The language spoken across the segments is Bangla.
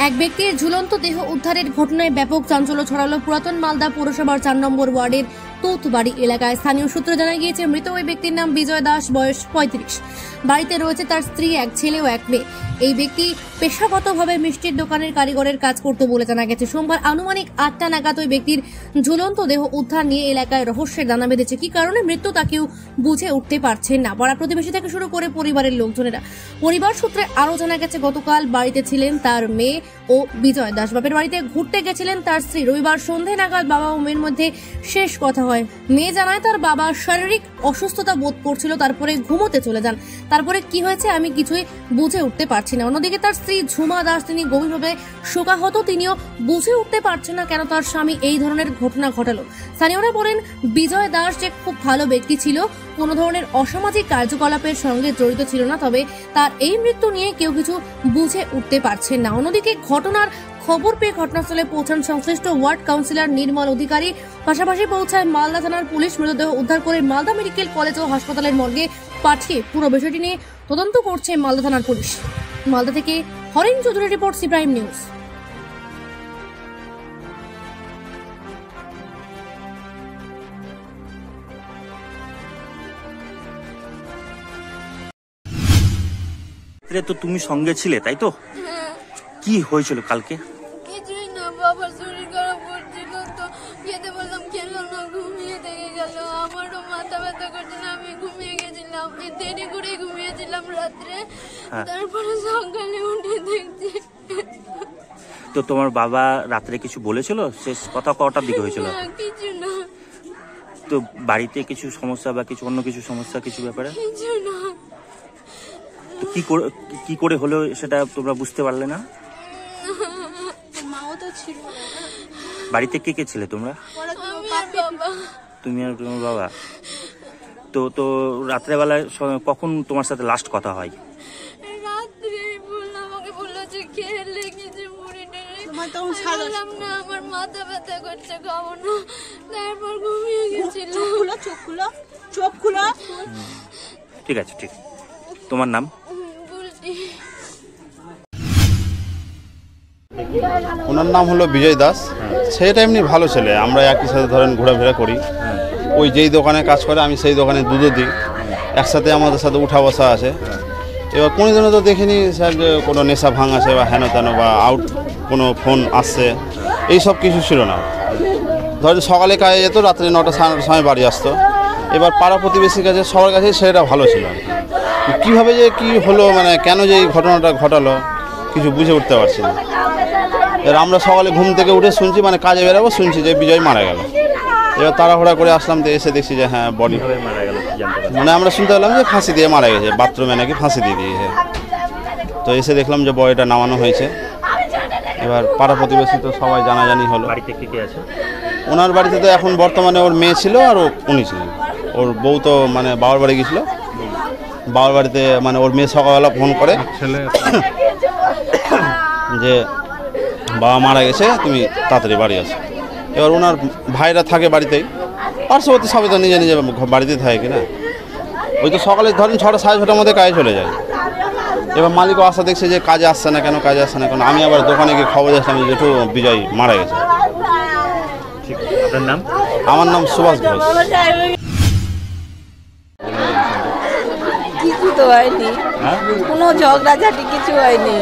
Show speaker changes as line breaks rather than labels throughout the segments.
এক ব্যক্তির ঝুলন্ত দেহ উদ্ধারের ঘটনায় ব্যাপক চাঞ্চল্য ছড়ালো পুরাতন মালদা পৌরসভার 4 নম্বর ওয়ার্ডের তোতবাড়ি এলাকায়। স্থানীয় সূত্রে জানা গিয়েছে, মৃত ওই ব্যক্তির নাম বিজয় দাস, বয়স 35। বাড়িতে রয়েছে তার স্ত্রী, এক ছেলে ও এক মেয়ে। এই ব্যক্তি পেশাগতভাবে মিষ্টির দোকানের কারিগরের কাজ করত বলে জানা গেছে। সোমবার আনুমানিক 8টা নাগাদ ওই ব্যক্তির ঝুলন্ত দেহ উদ্ধার নিয়ে এলাকায় রহস্যের দানা বেঁধেছে। কি কারণে মৃত্যু তা কেউ বুঝে উঠতে পারছেন না। পাড়া প্রতিবেশী থেকে শুরু করে পরিবারের লোকজনেরা। পরিবার সূত্রে আরও জানা গেছে, গতকাল বাড়িতে ছিলেন তার মেয়ে ও বিজয় দাস। বাপের বাড়িতে ঘুরতে গেছিলেন তার স্ত্রী। রবিবার সন্ধে নাগাদ বাবা ও মেয়ের মধ্যে শেষ কথা হয়। মেয়ে জানায় তার বাবা শারীরিক অসুস্থতা বোধ করছিল, তারপরে ঘুমোতে চলে যান। তারপরে কি হয়েছে আমি কিছুই বুঝে উঠতে পারছি না। অন্যদিকে তার স্ত্রী ঝুমা দাস, তিনি গভীরভাবে শোকাহত। তিনিও বুঝে উঠতে পারছেন না কেন তার স্বামী এই ধরনের ঘটনা ঘটালো। স্থানীয়রা বলেন, বিজয় দাস যে খুব ভালো ব্যক্তি ছিল, কোনো ধরনের অসামাজিক কার্যকলাপের সঙ্গে জড়িত ছিল না, তবে তার এই মৃত্যু নিয়ে কেউ কিছু বুঝে উঠতে পারছেন না। অন্যদিকে ঘটনার খবর পেয়ে ঘটনাস্থলে পৌঁছান সংশ্লিষ্ট ওয়ার্ড কাউন্সিলর নির্মল অধিকারী। পাশাপাশি পৌঁছায় মালদা থানার পুলিশ। মৃতদেহ উদ্ধার করে মালদা মেডিকেল কলেজ ও হাসপাতালের মর্গে পাঠিয়ে পুরো বিষয়টি নিয়ে তদন্ত করছে মালদা থানার পুলিশ। মালদা থেকে Haren Chowdhury report, C Prime News.
তো তুমি সঙ্গে ছিলে, তাই তো? কি হয়েছিল কালকে?
কিছুই না, বাবার শরীর খারাপ করছিল তো খেতে বললাম, খেলো না, ঘুমিয়ে থেকে গেল। আমারও মাথা ব্যথা করছিল, আমি ঘুমিয়ে গেছিলাম, দেরি করে ঘুমিয়েছিলাম রাত্রে। তারপরে সকালে উঠে দেখছি।
তো তোমার বাবা রাত্রে কিছু বলেছিল? শেষ কথা কটার দিকে হয়েছিল?
কিছু না।
তো বাড়িতে কিছু সমস্যা বা কিছু অন্য কিছু সমস্যা, কিছু ব্যাপারে?
কিছু না।
তো কি করে হলো সেটা তোমরা বুঝতে পারলে না?
মাও তো ছিল।
বাড়িতে কে কে ছিলে তোমরা? তুমি আর তোমার বাবা। তো রাত্রেবেলায় কখন তোমার সাথে লাস্ট কথা হয়?
রাত্রে আমাকে বললো যে খেলে কিছু মুড়ি টেড়ে, না আমার মাথা ব্যথা করছে, খাবো না। তারপর ঘুমিয়ে গেছিলাম।
চোখ খুলো।
ঠিক আছে, ঠিক। তোমার নাম?
ওনার নাম হলো বিজয় দাস। সেটা এমনি ভালো ছেলে, আমরা একই সাথে ধরেন ঘোরাফেরা করি। ওই যেই দোকানে কাজ করে আমি সেই দোকানে দুধও দিই, একসাথে আমাদের সাথে উঠা বসা আছে। এবার কোনোদিনও তো দেখিনি স্যার যে কোনো নেশা ভাঙ আছে বা হেন তেন বা আউট কোনো ফোন আসছে, এইসব কিছু ছিল না। ধরেন সকালে কাজে যেত, রাত্রে 9টা সাড়ে 9টার সময় বাড়ি আসতো। এবার পাড়া প্রতিবেশীর কাছে সবার কাছে সেটা ভালো ছিল। কীভাবে যে কি হলো, মানে কেন যে এই ঘটনাটা ঘটালো কিছু বুঝে উঠতে পারছি না। এবার আমরা সকালে ঘুম থেকে উঠে শুনছি, মানে কাজে বেরাবো, শুনছি যে বিজয় মারা গেল। এবার তাড়াহুড়া করে আসলাম, তো এসে দেখছি যে হ্যাঁ বডি
মারা গেল।
মানে আমরা শুনতে পেলাম যে ফাঁসি দিয়ে মারা গেছে, বাথরুমে নাকি ফাঁসি দিয়ে দিয়েছে। তো এসে দেখলাম যে বডিটা নামানো হয়েছে। এবার পাড়া প্রতিবেশী তো সবাই জানাজানি হলো।
বাড়িতে কে কে আছে?
ওনার বাড়িতে তো এখন বর্তমানে ওর মেয়ে ছিল আর উনি ছিলেন। ওর বউ তো মানে বাবার বাড়ি গেছিলো। বাবার বাড়িতে মানে ওর মেয়ে সকালবেলা ফোন করে যে বাবা মারা গেছে, তুমি তাড়াতাড়ি বাড়ি আসো। এবার ওনার ভাইরা থাকে বাড়িতেই, পার্শ্ববর্তী সবাই তো নিজে নিজে বাড়িতেই থাকে কিনা। ওই তো সকালে ধরেন 6টা সাড়ে 6টার মধ্যে কাজে চলে যায়। এবার মালিকও আসা দেখছে যে কাজে আসছে না কেন, কাজে আসছে না কেন। আমি আবার দোকানে গিয়ে খবর দিয়েছিলাম যে একটু বিজয় মারা গেছে।
আপনার নাম?
আমার নাম সুভাষ ঘোষ।
কিছু তো হয়নি, কোনো ঝগড়াঝাটি কিছু হয়নি।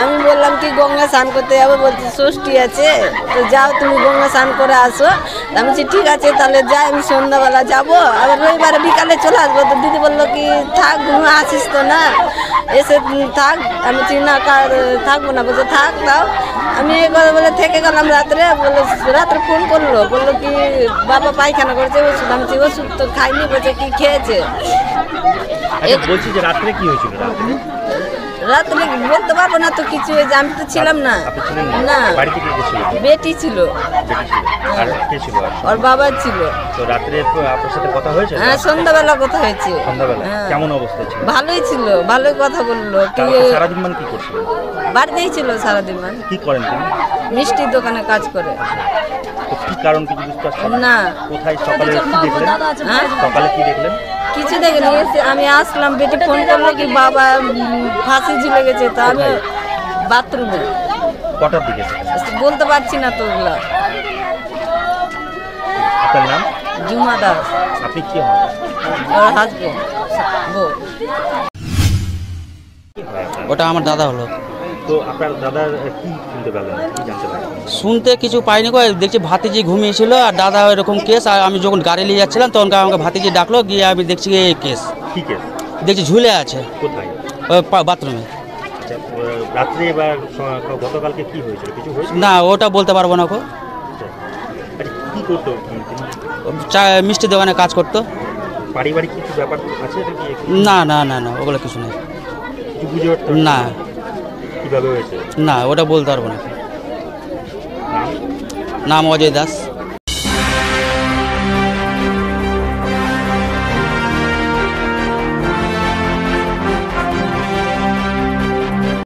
আমি বললাম কি গঙ্গা স্নান করতে যাবো, বলছি ষষ্ঠী আছে, তো যাও তুমি গঙ্গা স্নান করে আসো। আমি বলছি ঠিক আছে তাহলে যাই, আমি সন্ধ্যাবেলা যাবো, আবার রবিবারে বিকালে চলে আসবো। তো দিদি বললো কি থাক, ঘুমে আসিস তো না, এসে থাক। আমি বলছি না থাকবো না, বলছে থাক দাও। আমি এই কথা বলে থেকে গেলাম। রাত্রে ফোন করলো, বললো কি বাবা পায়খানা করেছে, ওষুধ। আমি বলছি ওষুধ তো খাইনি, বলছে কি খেয়েছে।
বলছি যে রাত্রে কি হয়েছিল?
রাত্রে বলতে পারবো না তো কিছু, আমি তো ছিলাম না। না, বেটি ছিল, ওর বাবা ছিল।
তো রাত্রে আপনার সাথে কথা হয়েছে?
হ্যাঁ, সন্ধ্যাবেলা কথা হয়েছে।
কেমন অবস্থা ছিল?
ভালোই ছিল, ভালোই কথা বললো।
সারাদিন মান কি করছিল?
বাড়িতেই ছিল সারাদিন। মান
কি করেন তিনি?
মিষ্টির দোকানে কাজ করে।
কি কারণ কিছু বুঝতে পারছেন
না?
কোথায় সকালে কি দেখলেন? সকালে কি দেখলেন?
কিছু দেখিনি। আমি আসলাম, বেটি ফোন করলো কি বাবা ফাঁসি ঝুলে গেছে। তো আমি বাথরুমে
কটার দিকে?
বলতে পারছি না তো ওগুলো।
আপনার নাম?
জুমা দাস।
আপনি কি হন?
ওর হাসবেন্ড বউ।
ওটা আমার দাদা হলো।
তো আপনার দাদার কি শুনতে পেলেন, কি জানতে পারলেন?
শুনতে কিছু পাইনি গো, দেখছি ভাতিজি ঘুমিয়েছিল আর দাদা এরকম কেস। আর আমি যখন গাড়ি নিয়ে যাচ্ছিলাম তখন আমাকে ভাতিজি ডাকলো, গিয়ে আমি দেখছি এই কেস।
কি কেস?
দেখছি ঝুলে আছে
কোথায়?
ওই বাথরুমে।
আচ্ছা, রাত্রে এবার গতকালকে কি হয়েছিল, কিছু হয়েছিল?
না ওটা বলতে পারবো না গো।
আচ্ছা, কি করতো তিনি?
মিষ্টি দোকানে কাজ করতো।
পারিবারিক কিছু ব্যাপার আছে নাকি?
না না না না ওগুলো কিছু নেই।
কিছু বুঝে উঠতে পারছেন
না
কিভাবে হয়েছে?
না ওটা বলতে পারবো না।
নাম?
নাম অজয় দাস।